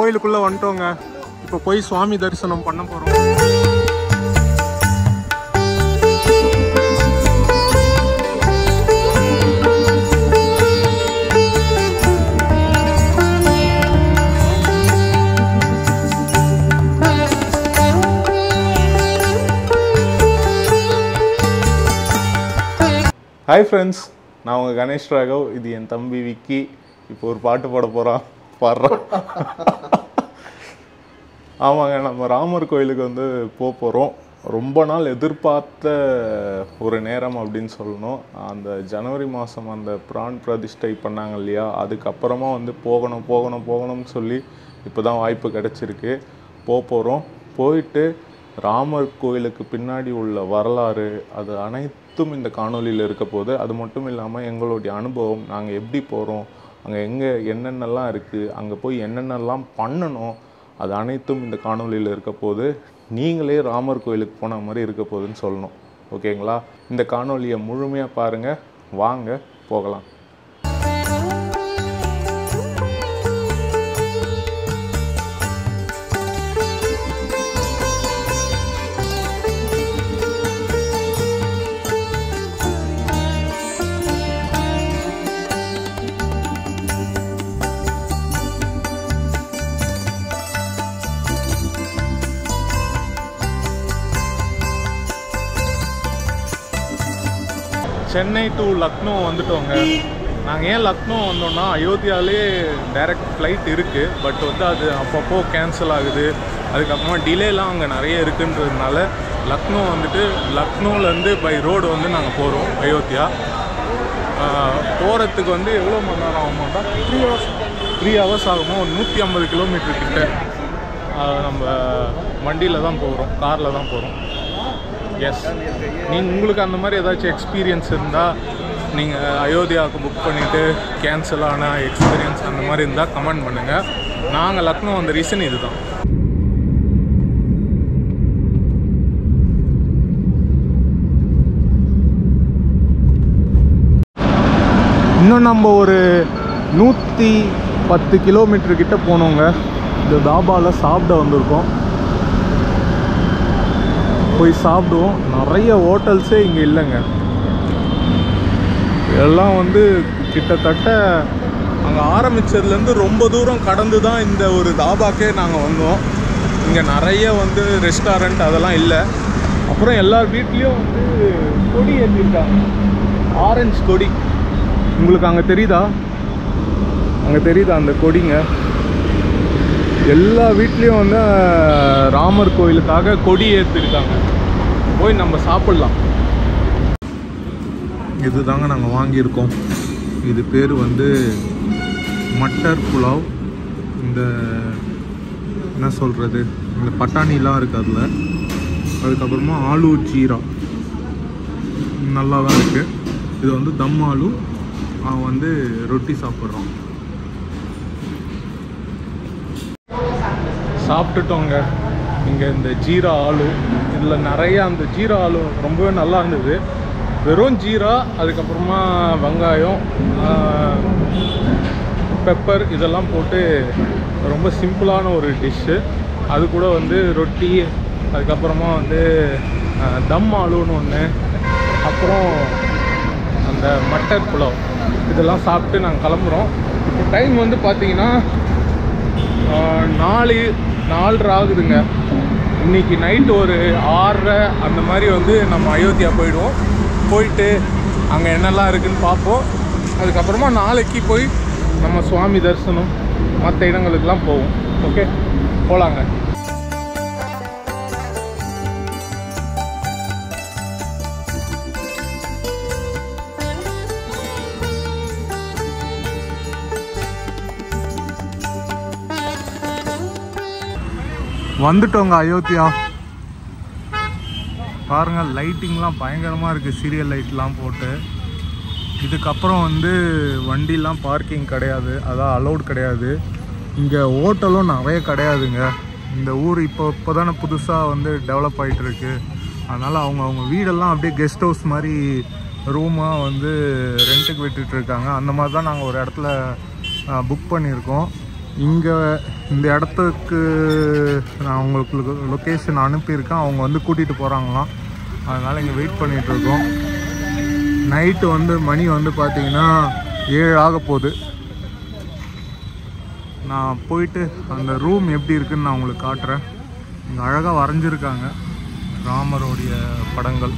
கோயிலுக்குள்ளே வந்துட்டோங்க. இப்போ போய் சுவாமி தரிசனம் பண்ண போகிறோம். ஹாய் ஃப்ரெண்ட்ஸ், நான் உங்கள் கணேஷ் ராகவ். இது என் தம்பி விக்கி. இப்போ ஒரு பாட்டு பாட போகிறான், பாடுறான். ஆமாங்க, நம்ம ராமர் கோயிலுக்கு வந்து போகிறோம். ரொம்ப நாள் எதிர்பார்த்த ஒரு நேரம் அப்படின்னு சொல்லணும். அந்த ஜனவரி மாதம் அந்த பிரான் பிரதிஷ்டை பண்ணாங்க இல்லையா, அதுக்கப்புறமா வந்து போகணும்னு சொல்லி இப்போ தான் வாய்ப்பு கிடச்சிருக்கு. போகிறோம். போயிட்டு ராமர் கோயிலுக்கு பின்னாடி உள்ள வரலாறு அது அனைத்தும் இந்த காணொலியில் இருக்க போது. அது மட்டும் இல்லாமல் எங்களுடைய அனுபவம், நாங்கள் எப்படி போகிறோம், அங்கே என்னென்னலாம் இருக்குது, அங்கே போய் என்னென்னலாம் பண்ணணும், அது அனைத்தும் இந்த காணொலியில் இருக்க போது. நீங்களே ராமர் கோயிலுக்கு போன மாதிரி இருக்க போகுதுன்னு சொல்லணும். ஓகேங்களா? இந்த காணொலியை முழுமையாக பாருங்கள். வாங்க போகலாம். சென்னை டு லக்னோ வந்துட்டோங்க. நாங்கள் ஏன் லக்னோ வந்தோம்னா, அயோத்தியாவிலே டைரக்ட் ஃப்ளைட் இருக்குது. பட் வந்து அது அப்பப்போ கேன்சல் ஆகுது. அதுக்கப்புறமா டிலேலாம் அங்கே நிறைய இருக்குன்றதுனால லக்னோ வந்துட்டு, லக்னோலேருந்து பை ரோடு வந்து நாங்கள் போகிறோம் அயோத்தியா. போகிறதுக்கு வந்து எவ்வளோ மணி நேரம் ஆகுமாட்டா? 3 ஹவர்ஸ் ஆகுமோ. 150 கிலோமீட்டர் கிட்ட நம்ம வண்டியில் தான் போகிறோம், காரில் தான் போகிறோம். எஸ், உங்களுக்கு அந்த மாதிரி ஏதாச்சும் எக்ஸ்பீரியன்ஸ் இருந்தால், நீங்கள் அயோத்தியாவுக்கு புக் பண்ணிவிட்டு கேன்சல் ஆன எக்ஸ்பீரியன்ஸ் அந்த மாதிரி இருந்தால் கமெண்ட் பண்ணுங்கள். நாங்கள் லக்னோ வந்த ரீசன் இது தான். இன்னும் நம்ம ஒரு 110 கிலோமீட்டர் கிட்ட போனோங்க. இந்த தாபாவில் சாப்பிட வந்திருக்கோம். போய் சாப்பிடுவோம். நிறைய ஹோட்டல்ஸே இங்கே இல்லைங்க. எல்லாம் வந்து கிட்டத்தட்ட அங்கே ஆரம்பித்ததுலேருந்து ரொம்ப தூரம் கடந்து தான் இந்த ஒரு தாபாக்கே நாங்கள் வந்தோம். இங்கே நிறைய வந்து ரெஸ்டாரண்ட் அதெல்லாம் இல்லை. அப்புறம் எல்லார் வீட்லேயும் வந்து கொடி ஏற்றிருக்காங்க, ஆரஞ்சு கொடி. உங்களுக்கு அங்கே தெரியுதா? அந்த கொடிங்க. எல்லா வீட்லேயும் வந்து ராமர் கோயிலுக்காக கொடி ஏற்றிருக்காங்க. போய் நம்ம சாப்பிட்லாம். இது தாங்க நாங்கள் வாங்கியிருக்கோம். இது பேர் வந்து மட்டர் புலாவ். இந்த என்ன சொல்கிறது, இந்த பட்டாணிலாம் இருக்குது அதில். அதுக்கப்புறமா ஆலு ஜீரா நல்லா தான் இருக்குது. இது வந்து தம் ஆலு. வந்து ரொட்டி சாப்பிட்றோம். சாப்பிட்டுட்டோங்க. இங்கே இந்த ஜீரா ஆலு, இதில் நிறையா அந்த ஜீரா ஆலு ரொம்பவே நல்லா இருந்தது. வெறும் ஜீரா, அதுக்கப்புறமா வெங்காயம், பெப்பர் இதெல்லாம் போட்டு ரொம்ப சிம்பிளான ஒரு டிஷ்ஷு. அது கூட வந்து ரொட்டி, அதுக்கப்புறமா வந்து தம் ஆலுன்னு ஒன்று, அப்புறம் அந்த மட்டர் புலாவ், இதெல்லாம் சாப்பிட்டு நாங்கள் கிளம்புறோம். இப்போ டைம் வந்து பார்த்திங்கன்னா 4:30 ஆகுதுங்க. இன்றைக்கி நைட்டு ஒரு 6:30 அந்த மாதிரி வந்து நம்ம அயோத்தியா போயிடுவோம். போயிட்டு அங்கே என்னெல்லாம் இருக்குதுன்னு பார்ப்போம். அதுக்கப்புறமா நாளைக்கு போய் நம்ம சுவாமி தரிசனம் மற்ற இடங்களுக்கெல்லாம் போவோம். ஓகே, போகலாங்க. வந்துட்டோங்க அயோத்தியா. பாருங்கள், லைட்டிங்லாம் பயங்கரமாக இருக்குது. சீரியல் லைட்லாம் போட்டு. இதுக்கப்புறம் வந்து வண்டிலாம் பார்க்கிங் கிடையாது, அதான் அலௌட் கிடையாது. இங்கே ஹோட்டலும் நிறைய கிடையாதுங்க. இந்த ஊர் இப்போ தானே புதுசாக வந்து டெவலப் ஆகிட்டுருக்கு. அதனால் அவங்க வீடெல்லாம் அப்படியே கெஸ்ட் ஹவுஸ் மாதிரி ரூமாக வந்து ரெண்ட்டுக்கு விட்டுட்ருக்காங்க. அந்த மாதிரி தான் நாங்கள் ஒரு இடத்துல புக் பண்ணியிருக்கோம். இங்கே இந்த இடத்துக்கு நான் உங்களுக்கு லொக்கேஷன் அனுப்பியிருக்கேன். அவங்க வந்து கூட்டிகிட்டு போகிறாங்களாம். அதனால் இங்கே வெயிட் பண்ணிகிட்ருக்கோம். நைட்டு வந்து மணி வந்து பார்த்திங்கன்னா 7 ஆக போகுது. நான் போயிட்டு அந்த ரூம் எப்படி இருக்குதுன்னு நான் உங்களுக்கு காட்டுறேன். இங்கே அழகாக வரைஞ்சிருக்காங்க ராமருடைய படங்கள்.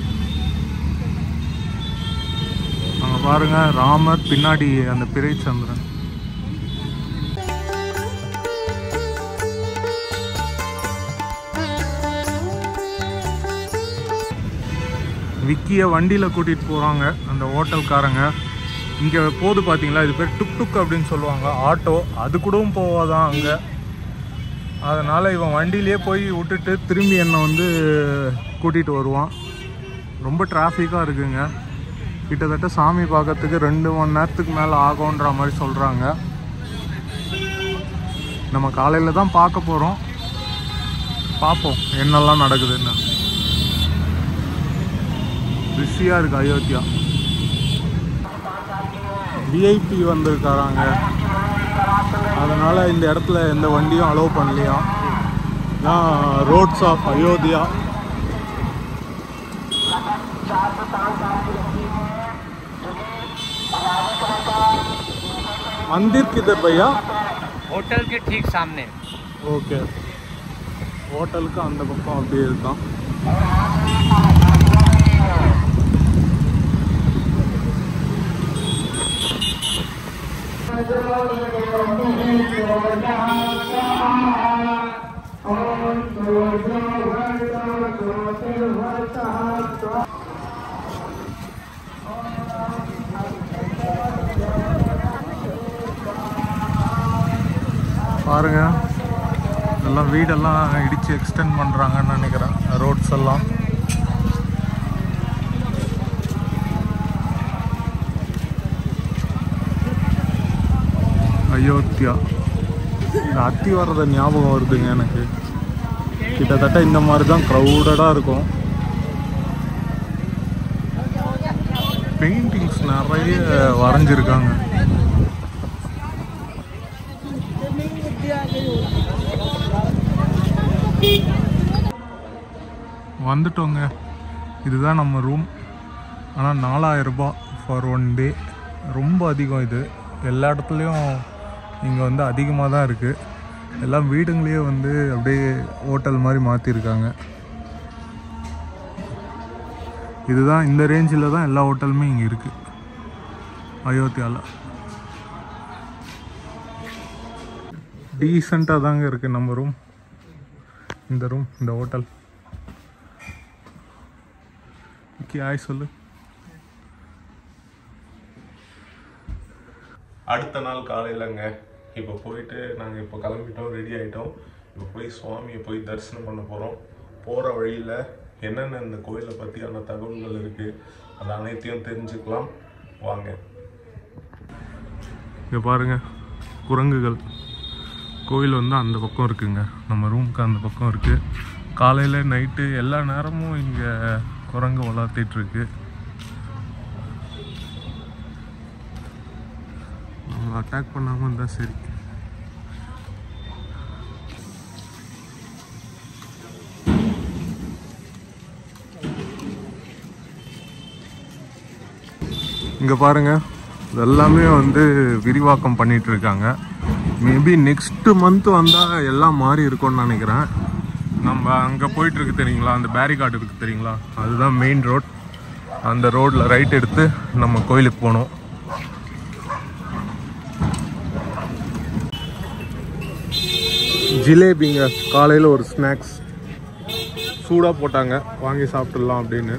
அங்கே பாருங்கள், ராமர் பின்னாடி அந்த பிறை சந்திரன். விக்கியை வண்டியில் கூட்டிகிட்டு போகிறாங்க அந்த ஹோட்டல்காரங்க. இங்கே போது பார்த்தீங்களா, இது பேர் டுக் டுக் அப்படின்னு சொல்லுவாங்க, ஆட்டோ. அது கூடவும் போவாதான் அங்கே. அதனால் இவன் வண்டியிலே போய் விட்டுட்டு திரும்பி என்னை வந்து கூட்டிகிட்டு வருவான். ரொம்ப டிராஃபிக்காக இருக்குங்க. கிட்டத்தட்ட சாமி பார்க்கறதுக்கு 2 மணி நேரத்துக்கு மேலே ஆகும்ன்ற மாதிரி சொல்கிறாங்க. நம்ம காலையில் தான் பார்க்க போகிறோம். பார்ப்போம் என்னெல்லாம் நடக்குதுன்னு. பிஸியாக இருக்குது அயோத்தியா. விஐபி வந்திருக்காராங்க, அதனால் இந்த இடத்துல எந்த வண்டியும் அலோவ் பண்ணலையா. நான் ரோட்ஸ் ஆஃப் अयोध्या. मंदिर किधर भैया? होटल के ठीक सामने. ओके, होटल का அந்த பக்கம் அப்படியே இருக்கான். பாருங்க, எல்லாம் வீடெல்லாம் இடித்து எக்ஸ்டெண்ட் பண்ணுறாங்கன்னு நினைக்கிறேன், ரோட்ஸ் எல்லாம். அயோத்தியா. இந்த அத்தி வர்றத ஞாபகம் வருதுங்க எனக்கு. கிட்டத்தட்ட இந்த மாதிரி தான் க்ரௌடடாக இருக்கும். பெயிண்டிங்ஸ் நிறைய வரைஞ்சிருக்காங்க. வந்துட்டோங்க. இதுதான் நம்ம ரூம். ஆனால் 4000 ரூபாய் ஃபார் 1 டே. ரொம்ப அதிகம் இது. எல்லா இடத்துலையும் இங்கே வந்து அதிகமாக தான் இருக்குது. எல்லாம் வீடுங்களையே வந்து அப்படியே ஹோட்டல் மாதிரி மாற்றிருக்காங்க. இதுதான் இந்த ரேஞ்சில் தான் எல்லா ஹோட்டலுமே இங்கே இருக்குது அயோத்தியாவில். டீசெண்டாக தாங்க இருக்குது நம்ம ரூம். இந்த ஹோட்டல். ஆய் சொல்லு. அடுத்த நாள் காலையிலங்க இப்போ போயிட்டு நாங்கள் இப்போ கிளம்பிட்டோம், ரெடி ஆகிட்டோம். இப்போ போய் சுவாமியை போய் தரிசனம் பண்ண போகிறோம். போகிற வழியில் என்னென்ன இந்த கோயிலை பற்றியான தகவல்கள் இருக்குது அது அனைத்தையும் தெரிஞ்சுக்கலாம் வாங்க. இங்கே பாருங்கள், குரங்குகள். கோயில் வந்து அந்த பக்கம் இருக்குங்க, நம்ம ரூமுக்கு அந்த பக்கம் இருக்குது. காலையில் நைட்டு எல்லா நேரமும் இங்கே குரங்கு வளர்த்திட்ருக்கு. அவங்க அட்டாக் பண்ணாமல் இருந்தால் சரி. இங்கே பாருங்கள், எல்லாமே வந்து விரிவாக்கம் பண்ணிகிட்ருக்காங்க. மேபி நெக்ஸ்ட்டு மந்த் வந்தால் எல்லாம் மாறி இருக்கும்னு நினைக்கிறேன். நம்ம அங்கே போயிட்டுருக்கு தெரியுங்களா, அந்த பேரிகார்டு இருக்குது தெரியுங்களா, அதுதான் மெயின் ரோட். அந்த ரோட்டில் ரைட் எடுத்து நம்ம கோயிலுக்கு போகணும். ஜிலேபிங்க, காலையில் ஒரு ஸ்நாக்ஸ் சூடாக போட்டாங்க, வாங்கி சாப்பிட்றலாம் அப்படின்னு.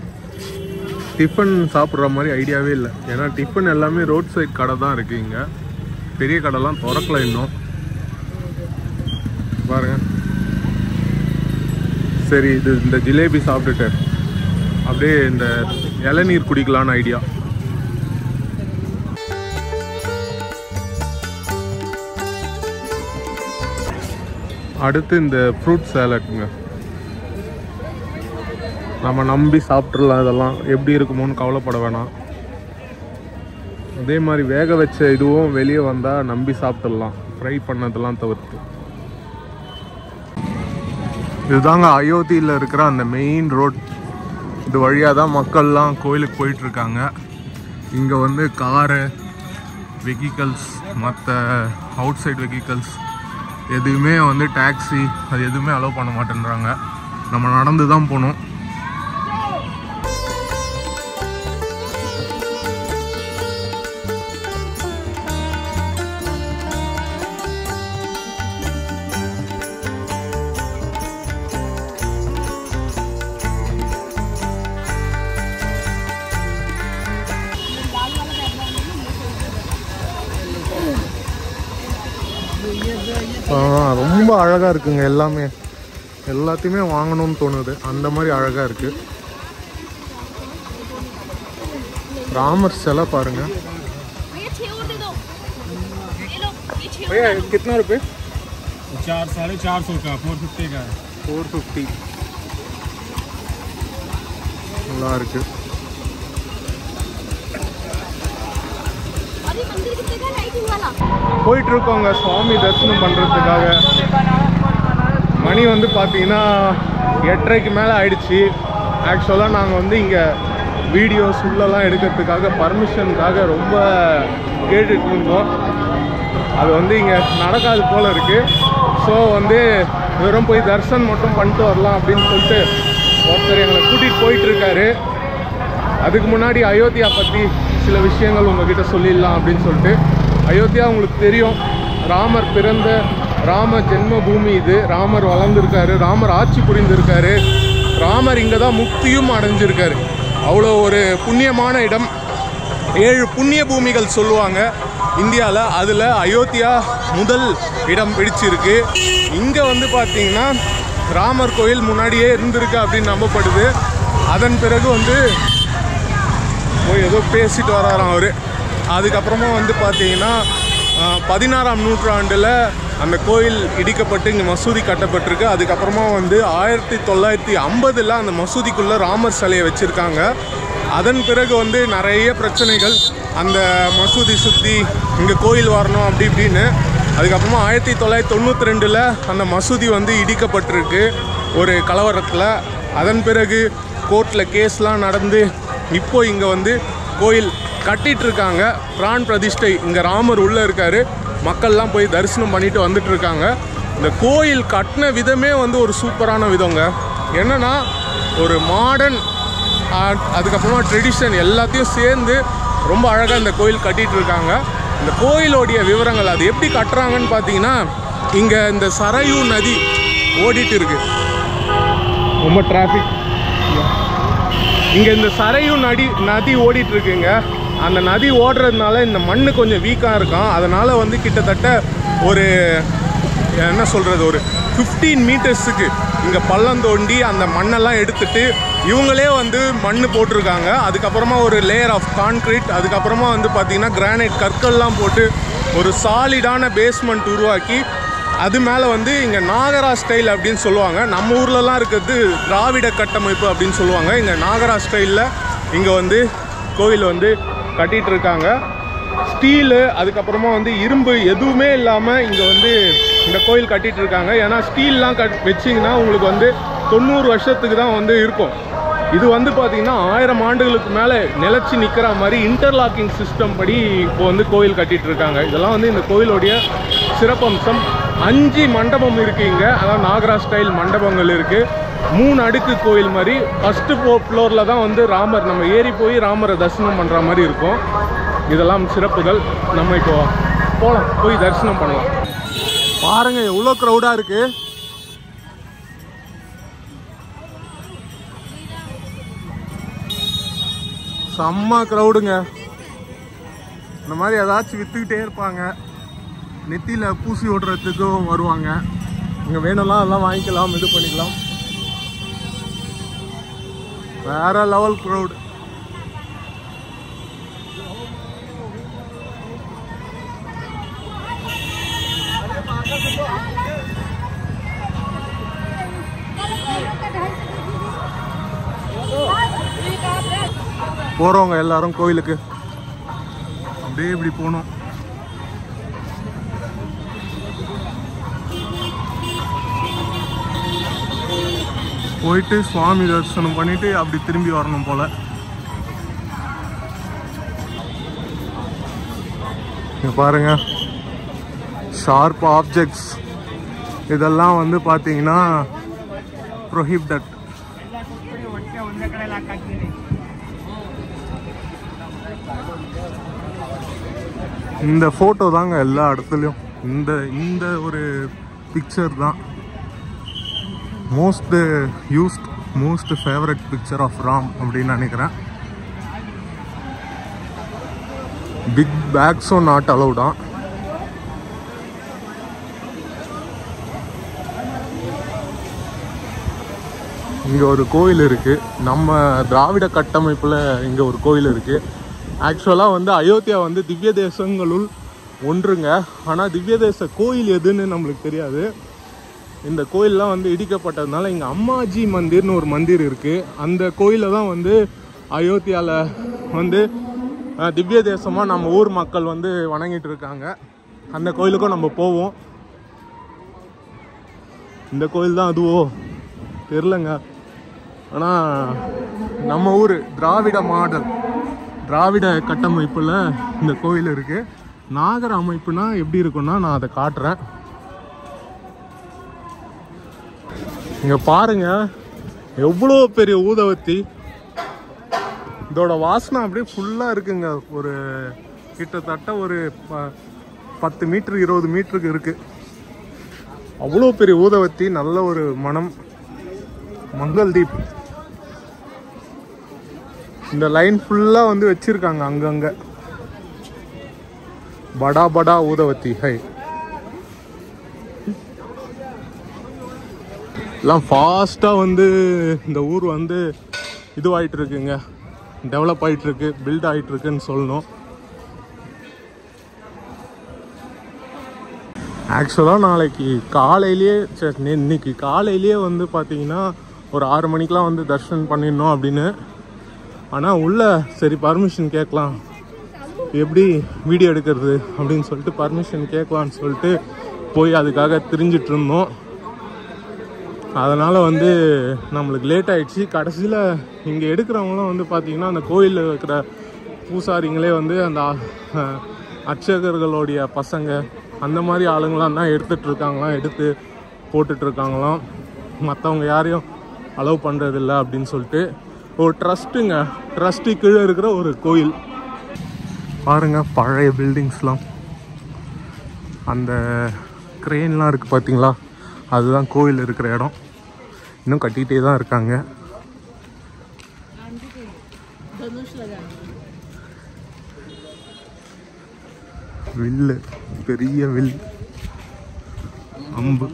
டிஃபன் சாப்பிட்ற மாதிரி ஐடியாவே இல்லை, ஏன்னா டிஃபன் எல்லாமே ரோட் சைட் கடை தான் இருக்குது. இங்கே பெரிய கடைலாம் திறக்கல இன்னும். பாருங்க, சரி இந்த ஜிலேபி சாப்பிட்டுட்டு அப்படியே இந்த இளநீர் குடிக்கலான்னு ஐடியா. அடுத்து இந்த ஃப்ரூட் சாலட்டுங்க, நம்ம நம்பி சாப்பிட்றலாம். இதெல்லாம் எப்படி இருக்குமோன்னு கவலைப்பட வேணாம். அதே மாதிரி வேக வச்ச இதுவும் வெளியே வந்தால் நம்பி சாப்பிட்றலாம். ஃப்ரை பண்ணதெல்லாம் தவிர்த்து. இதுதாங்க அயோத்தியில் இருக்கிற அந்த மெயின் ரோட். இது வழியாக தான் மக்கள்லாம் கோயிலுக்கு போயிட்டுருக்காங்க. இங்கே வந்து காரு, வெஹிக்கல்ஸ், மற்ற அவுட் சைட் வெஹிக்கல்ஸ் எதுவுமே வந்து டாக்ஸி அது எதுவுமே அலோவ் பண்ண மாட்டேன்றாங்க. நம்ம நடந்து தான் போகணும். ரொம்ப அழகாக இருக்குங்க. எல்லாத்தையுமே வாங்கணும்னு தோணுது. அந்த மாதிரி அழகாக இருக்குது. ராமர் சிலை பாருங்க. कितना रुपये? 450 का 450 का 450. நல்லா இருக்கு. போயிட்டு இருக்கோங்க சுவாமி தரிசனம் பண்ணுறதுக்காக. மணி வந்து பார்த்தீங்கன்னா 8:30க்கு மேலே ஆயிடுச்சு. ஆக்சுவலாக நாங்கள் வந்து இங்கே வீடியோஸ் உள்ளெல்லாம் எடுக்கிறதுக்காக பர்மிஷனுக்காக ரொம்ப கேட்டுட்டு இருந்தோம். அது வந்து இங்கே நடக்காது போல் இருக்குது. ஸோ வந்து வெறும் போய் தரிசனம் மட்டும் பண்ணிட்டு வரலாம் அப்படின்னு சொல்லிட்டு ஒருத்தர் எங்களை கூட்டிகிட்டு போயிட்டுருக்காரு. அதுக்கு முன்னாடி அயோத்தியா பற்றி சில விஷயங்கள் உங்ககிட்ட சொல்லிடலாம் அப்படின்னு சொல்லிட்டு. அயோத்தியா உங்களுக்கு தெரியும், ராமர் பிறந்த ராம ஜென்ம பூமி. இது ராமர் வளர்ந்துருக்காரு, ராமர் ஆட்சி புரிந்திருக்காரு, ராமர் இங்கே தான் முக்தியும் அடைஞ்சிருக்காரு. அவ்வளோ ஒரு புண்ணியமான இடம். 7 புண்ணிய பூமிகள் சொல்லுவாங்க இந்தியாவில். அதில் அயோத்தியா முதல் இடம் பிடிச்சிருக்கு. இங்கே வந்து பார்த்திங்கன்னா ராமர் கோயில் முன்னாடியே இருந்திருக்கு அப்படின்னு நம்பப்படுது. அதன் பிறகு வந்து ஏதோ பேசிட்டு வராராம் அவர். அதுக்கப்புறமா வந்து பார்த்திங்கன்னா 16ஆம் நூற்றாண்டில் அந்த கோயில் இடிக்கப்பட்டு இங்கே மசூதி கட்டப்பட்டிருக்கு. அதுக்கப்புறமா வந்து 1950 அந்த மசூதிக்குள்ளே ராமர் சிலையை வச்சுருக்காங்க. அதன் பிறகு வந்து நிறைய பிரச்சனைகள், அந்த மசூதி சுற்றி இங்கே கோயில் வரணும் அப்படி இப்படின்னு. அதுக்கப்புறமா 1992 அந்த மசூதி வந்து இடிக்கப்பட்டிருக்கு ஒரு கலவரத்தில். அதன் பிறகு கோர்ட்டில் கேஸ்லாம் நடந்து இப்போ இங்கே வந்து கோயில் கட்டிகிட்ருக்காங்க. பிரான் பிரதிஷ்டை, இங்கே ராமர் உள்ளே இருக்கார். மக்கள்லாம் போய் தரிசனம் பண்ணிட்டு வந்துட்டுருக்காங்க. இந்த கோயில் கட்டின விதமே வந்து ஒரு சூப்பரான விதங்க. என்னென்னா ஒரு மாடர்ன் அதுக்கப்புறமா ட்ரெடிஷன் எல்லாத்தையும் சேர்ந்து ரொம்ப அழகாக இந்த கோயில் கட்டிகிட்ருக்காங்க. இந்த கோயிலோடைய விவரங்கள் அது எப்படி கட்டுறாங்கன்னு பார்த்தீங்கன்னா, இங்கே இந்த சரையூ நதி ஓடிட்டு இருக்கு. ரொம்ப டிராஃபிக். இங்கே இந்த சரையூ நதி ஓடிட்டுருக்குங்க. அந்த நதி ஓடுறதுனால இந்த மண் கொஞ்சம் வீக்காக இருக்கும். அதனால் வந்து கிட்டத்தட்ட ஒரு என்ன சொல்கிறது, ஒரு 15 மீட்டர்ஸுக்கு இங்கே பள்ளம் தோண்டி அந்த மண்ணெல்லாம் எடுத்துட்டு இவங்களே வந்து மண் போட்டிருக்காங்க. அதுக்கப்புறமா ஒரு லேயர் ஆஃப் கான்க்ரீட், அதுக்கப்புறமா வந்து பார்த்திங்கன்னா கிரானைட் கற்கள்லாம் போட்டு ஒரு சாலிடான பேஸ்மெண்ட் உருவாக்கி அது மேலே வந்து இங்கே நாகரா ஸ்டைல் அப்படின்னு சொல்லுவாங்க. நம்ம ஊர்லலாம் இருக்கிறது திராவிட கட்டமைப்பு அப்படின்னு சொல்லுவாங்க. இங்கே நாகரா ஸ்டைலில் இங்கே வந்து கோவில் வந்து கட்டிகிட்டு இருக்காங்க. ஸ்டீலு அதுக்கப்புறமா வந்து இரும்பு எதுவுமே இல்லாமல் இங்கே வந்து இந்த கோயில் கட்டிகிட்டு இருக்காங்க. ஏன்னா ஸ்டீல்லாம் வச்சிங்கன்னா உங்களுக்கு வந்து 90 வருஷத்துக்கு தான் வந்து இருக்கும். இது வந்து பார்த்திங்கன்னா 1000 ஆண்டுகளுக்கு மேலே நிலச்சி நிற்கிற மாதிரி இன்டர்லாக்கிங் சிஸ்டம் படி இப்போ வந்து கோயில் கட்டிகிட்டு இருக்காங்க. இதெல்லாம் வந்து இந்த கோயிலுடைய சிறப்பம்சம். 5 மண்டபம் இருக்குது இங்கே. அதாவது நாகரா ஸ்டைல் மண்டபங்கள் இருக்குது. 3 அடுக்கு கோயில் மாதிரி. ஃபஸ்ட்டு ஃப்ளோரில் தான் வந்து ராமர், நம்ம ஏறி போய் ராமரை தரிசனம் பண்ணுற மாதிரி இருக்கும். இதெல்லாம் சிறப்புகள். நம்ம இப்போ போகலாம், போய் தரிசனம் பண்ணலாம். பாருங்கள் எவ்வளோ க்ரௌடாக இருக்குது. செம்ம க்ரௌடுங்க. இந்த மாதிரி ஏதாச்சும் விற்றுக்கிட்டே இருப்பாங்க. நெத்தியில் பூசி ஓடுறதுக்கும் வருவாங்க. இங்கே வேணும்லாம் அதெல்லாம் வாங்கிக்கலாம், இது பண்ணிக்கலாம். வேற லெவல் க்ரௌடு. போகிறவங்க எல்லாரும் கோயிலுக்கு அப்படியே இப்படி போகணும். போயிட்டு சுவாமி தரிசனம் பண்ணிட்டு அப்படி திரும்பி வரணும் போல. இங்க பாருங்க, ஷார்ப் ஆப்ஜெக்ட்ஸ் இதெல்லாம் வந்து பார்த்தீங்கன்னா ப்ரொஹிபிட்டட். இந்த ஃபோட்டோ தாங்க எல்லா இடத்துலையும். இந்த ஒரு பிக்சர் தான் most used, most favourite picture of Ram அப்படின்னு நினைக்கிறேன். பிக் பேக்ஸும் நாட் அலௌடா. இங்கே ஒரு கோயில் இருக்குது. நம்ம திராவிட கட்டமைப்பில் இங்கே ஒரு கோயில் இருக்குது. ஆக்சுவலாக வந்து அயோத்தியா வந்து திவ்ய தேசங்களுள் ஒன்றுங்க. ஆனால் திவ்ய தேச கோயில் எதுன்னு நம்மளுக்கு தெரியாது. இந்த கோயிலெலாம் வந்து இடிக்கப்பட்டதுனால இங்கே அம்மாஜி மந்திர்னு ஒரு மந்திர் இருக்குது. அந்த கோயிலை தான் வந்து அயோத்தியாவில் வந்து திவ்ய தேசமாக நம்ம ஊர் மக்கள் வந்து வணங்கிட்டு இருக்காங்க. அந்த கோயிலுக்கும் நம்ம போவோம். இந்த கோயில் தான் அதுவோ தெரிலங்க. ஆனால் நம்ம ஊர் திராவிட மாடல், திராவிட கட்டமைப்பில் இந்த கோயில் இருக்குது. நாகர அமைப்புனா எப்படி இருக்குன்னா நான் அதை காட்டுறேன். இங்கே பாருங்க, எவ்வளோ பெரிய ஊதவத்தி. இதோட வாசனை அப்படியே ஃபுல்லாக இருக்குங்க. ஒரு கிட்டத்தட்ட ஒரு 10 மீட்டர் 20 மீட்டருக்கு இருக்குது. அவ்வளோ பெரிய ஊதவத்தி, நல்ல ஒரு மனம். மங்கள் தீப் இந்த லைன் ஃபுல்லாக வந்து வச்சிருக்காங்க அங்கங்கே. படா படா ஊதவத்தி ஹை எல்லாம் ஃபாஸ்ட்டாக வந்து இந்த ஊர் வந்து இதுவாகிட்டு இருக்குங்க, டெவலப் ஆகிட்டுருக்கு, பில்ட் ஆகிட்டுருக்குன்னு சொல்லணும். ஆக்சுவலாக நாளைக்கு காலையிலேயே இன்னைக்கு காலையிலேயே வந்து பார்த்தீங்கன்னா ஒரு 6 மணிக்கெலாம் வந்து தர்ஷன் பண்ணிடணும் அப்படின்னு. ஆனால் உள்ள சரி பர்மிஷன் கேட்கலாம், எப்படி வீடியோ எடுக்கிறது அப்படின்னு சொல்லிட்டு பர்மிஷன் கேட்கலான்னு சொல்லிட்டு போய் அதுக்காக திரிஞ்சிட்டு இருந்தோம். அதனால் வந்து நம்மளுக்கு லேட் ஆகிடுச்சு. கடைசியில் இங்கே எடுக்கிறவங்களாம் வந்து பார்த்திங்கன்னா அந்த கோயிலில் இருக்கிற பூசாரிங்களே வந்து அந்த அர்ச்சகர்களுடைய பசங்க அந்த மாதிரி ஆளுங்களாம் தான் எடுத்துகிட்ருக்காங்களாம், எடுத்து போட்டுட்ருக்காங்களாம். மற்றவங்க யாரையும் அலோவ் பண்ணுறதில்ல அப்படின்னு சொல்லிட்டு ஒரு ட்ரஸ்ட்டுங்க. ட்ரஸ்ட்டு கீழே இருக்கிற ஒரு கோயில் பாருங்கள். பழைய பில்டிங்ஸ்லாம், அந்த க்ரெயின்லாம் இருக்குது பார்த்தீங்களா, அதுதான் கோயில் இருக்கிற இடம். இன்னும் கட்டிகிட்டே தான் இருக்காங்க. வில்லு, பெரிய வில், அம்பு.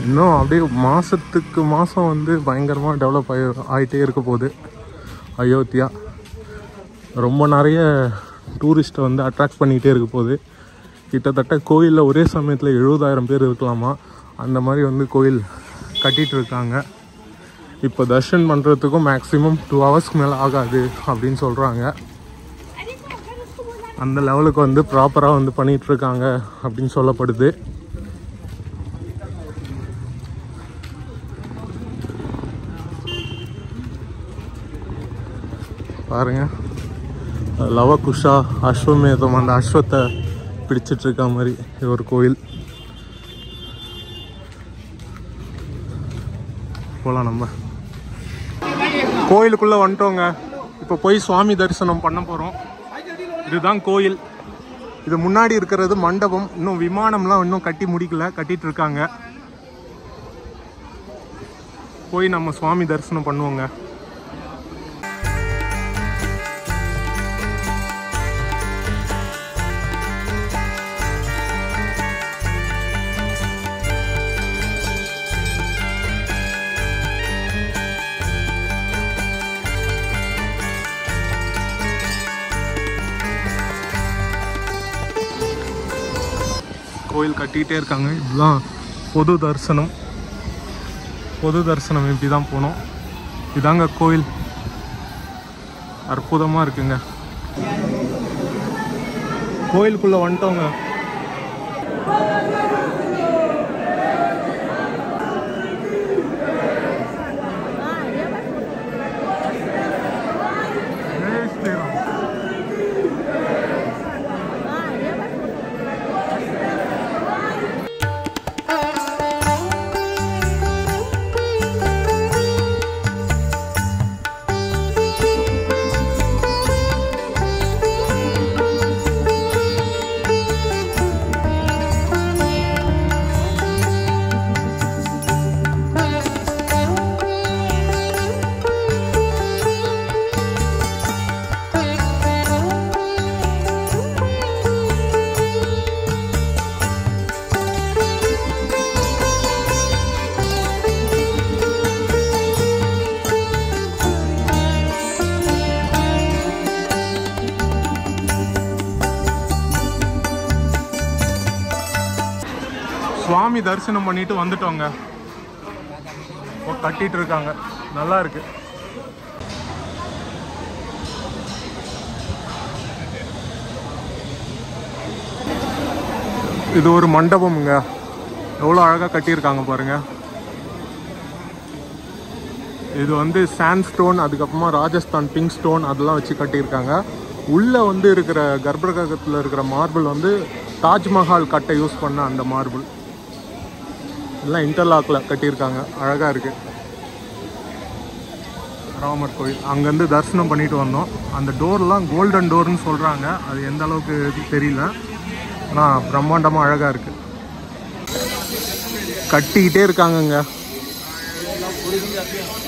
இன்னும் அப்படியே மாதத்துக்கு மாதம் வந்து பயங்கரமாக டெவலப் ஆகிட்டே இருக்க போகுது அயோத்தியா. ரொம்ப நிறைய டூரிஸ்ட்டை வந்து அட்ராக்ட் பண்ணிகிட்டே இருக்க போகுது. கிட்டத்தட்ட கோயிலில் ஒரே சமயத்தில் 70,000 பேர் இருக்கலாமா, அந்த மாதிரி வந்து கோயில் கட்டிகிட்டு இருக்காங்க. இப்போ தர்ஷன் பண்ணுறதுக்கும் மேக்ஸிமம் 2 ஹவர்ஸ்க்கு மேலே ஆகாது அப்படின்னு சொல்கிறாங்க. அந்த லெவலுக்கு வந்து ப்ராப்பராக வந்து பண்ணிகிட்ருக்காங்க அப்படின்னு சொல்லப்படுது. பாருங்க, லவகுஷா அஸ்வமேதம், அந்த அஸ்வத்தை பிடிச்சிட்டு இருக்க மாதிரி இது ஒரு கோயில். போகலாம், நம்ம கோயிலுக்குள்ளே வந்துட்டோங்க. இப்போ போய் சுவாமி தரிசனம் பண்ண போகிறோம். இதுதான் கோயில். இது முன்னாடி இருக்கிறது மண்டபம். இன்னும் விமானம்லாம் இன்னும் கட்டி முடிக்கல, கட்டிட்டு இருக்காங்க. போய் நம்ம சுவாமி தரிசனம் பண்ணுவோங்க. கோயில் கட்டிகிட்டே இருக்காங்க. இதுதான் பொது தரிசனம். பொது தரிசனம் இப்படி தான் போனோம். இதாங்க கோயில். அற்புதமாக இருக்குங்க. கோயிலுக்குள்ளே வந்துட்டோங்க. சுவாமி தரிசனம் பண்ணிட்டு வந்துட்டோங்க. கட்டிட்டு இருக்காங்க, நல்லா இருக்கு. இது ஒரு மண்டபம்ங்க, எவ்வளோ அழகாக கட்டியிருக்காங்க பாருங்க. இது வந்து சாண்ட் ஸ்டோன், அதுக்கப்புறமா ராஜஸ்தான் பிங்க் ஸ்டோன் அதெல்லாம் வச்சு கட்டியிருக்காங்க. உள்ளே வந்து இருக்கிற கர்ப்பகிரகத்தில் இருக்கிற மார்பிள் வந்து தாஜ்மஹால் கட்டை யூஸ் பண்ண அந்த மார்பிள் எல்லாம் இன்டர்லாக்கில் கட்டியிருக்காங்க, அழகாக இருக்குது. ராமர் கோயில் அங்கேருந்து தரிசனம் பண்ணிட்டு வந்தோம். அந்த டோர்லாம் கோல்டன் டோர்னு சொல்கிறாங்க, அது எந்த அளவுக்கு தெரியல, ஆனால் பிரம்மாண்டமாக அழகாக இருக்குது. கட்டிக்கிட்டே இருக்காங்கங்க,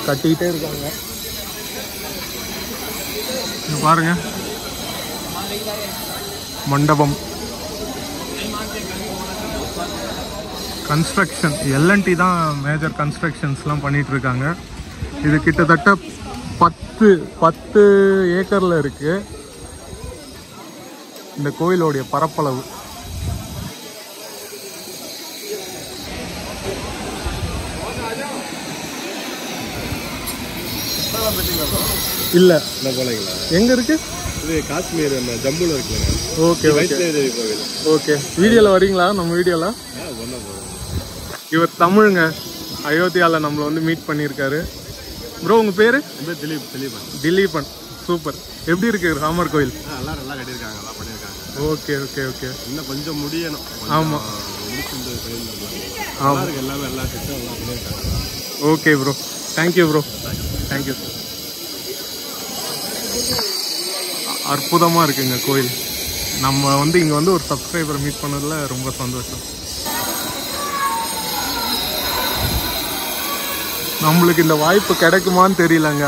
கட்டிக்கிட்டே இருக்காங்க. இது பாருங்க மண்டபம். கன்ஸ்ட்ரக்ஷன் எல்என்டி தான் மேஜர் கன்ஸ்ட்ரக்ஷன்ஸ்லாம் பண்ணிட்டு இருக்காங்க. இது கிட்டத்தட்ட 10 ஏக்கரில் இருக்கு இந்த கோயிலோடைய பரப்பளவு. இல்லை எங்க இருக்கு? இது காஷ்மீர் ஜம்முல இருக்குங்க. Okay okay. வீடியோவில் வரீங்களா? நம்ம வீடியோவில் இவர் தமிழுங்க, அயோத்தியாவில் நம்மளை வந்து மீட் பண்ணியிருக்காரு. ப்ரோ உங்கள் பேர்? திலீபன். சூப்பர். எப்படி இருக்கு ராமர் கோயில்? நல்லா கட்டியிருக்காங்க, நல்லா பண்ணியிருக்காங்க. Okay okay okay. இன்னும் கொஞ்சம் முடியணும். ஆமாம் ஆமாம், எல்லாமே எல்லா செட்டும் எல்லாம் பண்ணியிருக்காங்க. Okay bro, thank you bro, thank you. அற்புதமாக இருக்குங்க கோயில். நம்ம வந்து இங்கே வந்து ஒரு சப்ஸ்கிரைபரை மீட் பண்ணதில் ரொம்ப சந்தோஷம். நம்மளுக்கு இந்த வாய்ப்பு கிடைக்குமான்னு தெரியலங்க.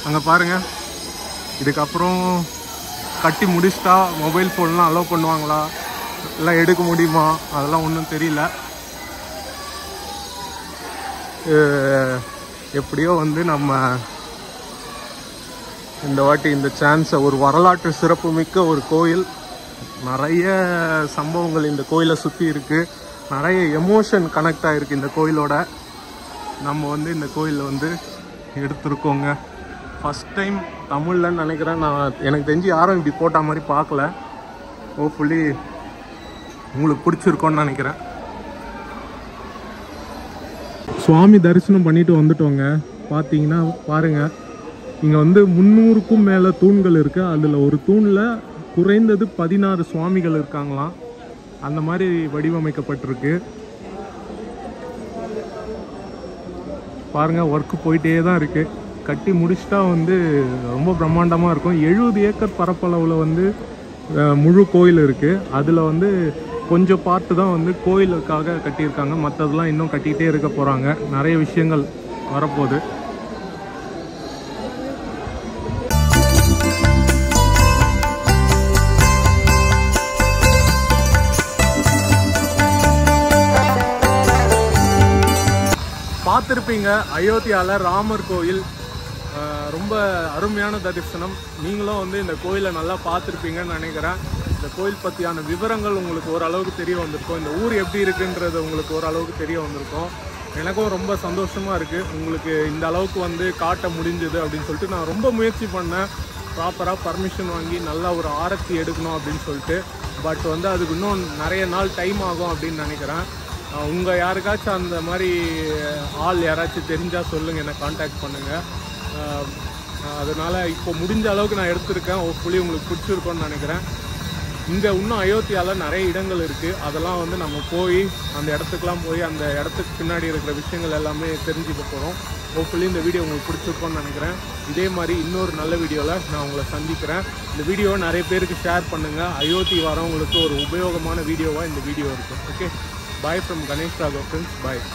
அங்கே பாருங்கள், இதுக்கப்புறம் கட்டி முடிச்சிட்டா மொபைல் ஃபோன்லாம் அலோவ் பண்ணுவாங்களா, எல்லாம் எடுக்க முடியுமா, அதெல்லாம் ஒன்றும் தெரியல. எப்படியோ வந்து நம்ம இந்த வாட்டி இந்த சான்ஸை, ஒரு வரலாற்று சிறப்பு மிக்க ஒரு கோயில், நிறைய சம்பவங்கள் இந்த கோயிலை சுற்றி இருக்குது, நிறைய எமோஷன் கனெக்ட் ஆகிருக்கு இந்த கோயிலோட. நம்ம வந்து இந்த கோயிலில் வந்து எடுத்துருக்கோங்க. ஃபஸ்ட் டைம் தமிழ்லன்னு நினைக்கிறேன். நான் எனக்கு தெரிஞ்சு யாரும் இப்படி போட்ட மாதிரி பார்க்கல. ஹோப்ஃபுல்லி உங்களுக்கு பிடிச்சிருக்கோன்னு நினைக்கிறேன். சுவாமி தரிசனம் பண்ணிட்டு வந்துட்டோங்க. பார்த்தீங்கன்னா பாருங்கள், இங்கே வந்து 300க்கும் மேலே தூண்கள் இருக்குது. அதில் ஒரு தூணில் குறைந்தது 16 சுவாமிகள் இருக்காங்களாம். அந்த மாதிரி வடிவமைக்கப்பட்டிருக்கு. பாருங்கள், ஒர்க்கு போயிட்டே தான் இருக்குது. கட்டி முடிச்சிட்டா வந்து ரொம்ப பிரம்மாண்டமாக இருக்கும். 70 ஏக்கர் பரப்பளவில் வந்து முழு கோயில் இருக்குது. அதில் வந்து கொஞ்சம் பார்ட்டு தான் வந்து கோயிலுக்காக கட்டியிருக்காங்க, மற்றதெல்லாம் இன்னும் கட்டிகிட்டே இருக்க போகிறாங்க. நிறைய விஷயங்கள் வரப்போகுது. பார்த்துருப்பீங்க அயோத்தியாவில் ராமர் கோயில், ரொம்ப அருமையான தரிசனம். நீங்களும் வந்து இந்த கோயிலை நல்லா பார்த்துருப்பீங்கன்னு நினைக்கிறேன். இந்த கோயில் பற்றியான விவரங்கள் உங்களுக்கு ஓரளவுக்கு தெரிய வந்திருக்கும். இந்த ஊர் எப்படி இருக்குன்றது உங்களுக்கு ஓரளவுக்கு தெரிய வந்திருக்கும். எனக்கும் ரொம்ப சந்தோஷமாக இருக்குது உங்களுக்கு இந்த அளவுக்கு வந்து காட்ட முடிஞ்சது அப்படின்னு சொல்லிட்டு. நான் ரொம்ப முயற்சி பண்ணேன், ப்ராப்பராக பர்மிஷன் வாங்கி நல்லா ஒரு ஆரத்தி எடுக்கணும் அப்படின்னு சொல்லிட்டு. பட் வந்து அதுக்கு இன்னும் நிறைய நாள் டைம் ஆகும் அப்படின்னு நினைக்கிறேன். உங்கள் யாருக்காச்சும் அந்த மாதிரி ஆள் யாராச்சும் தெரிஞ்சால் சொல்லுங்கள், என்னை காண்டாக்ட் பண்ணுங்கள். அதனால் இப்போ முடிஞ்ச அளவுக்கு நான் எடுத்திருக்கேன். ஹோப்ஃபுல்லி உங்களுக்கு பிடிச்சிருக்கோன்னு நினைக்கிறேன். இங்கே இன்னும் அயோத்தியாவில் நிறைய இடங்கள் இருக்குது. அதெல்லாம் வந்து நம்ம போய் அந்த இடத்துக்குலாம் போய் அந்த இடத்துக்கு பின்னாடி இருக்கிற விஷயங்கள் எல்லாமே தெரிஞ்சுக்க போகிறோம். ஹோப்ஃபுல்லி இந்த வீடியோ உங்களுக்கு பிடிச்சிருக்கோன்னு நினைக்கிறேன். இதே மாதிரி இன்னொரு நல்ல வீடியோவில் நான் உங்களை சந்திக்கிறேன். இந்த வீடியோவை நிறைய பேருக்கு ஷேர் பண்ணுங்கள். அயோத்தி வரவங்களுக்கு ஒரு உபயோகமான வீடியோவாக இந்த வீடியோ இருக்கும். Okay, bye from Ganesh Raghav friends. Bye.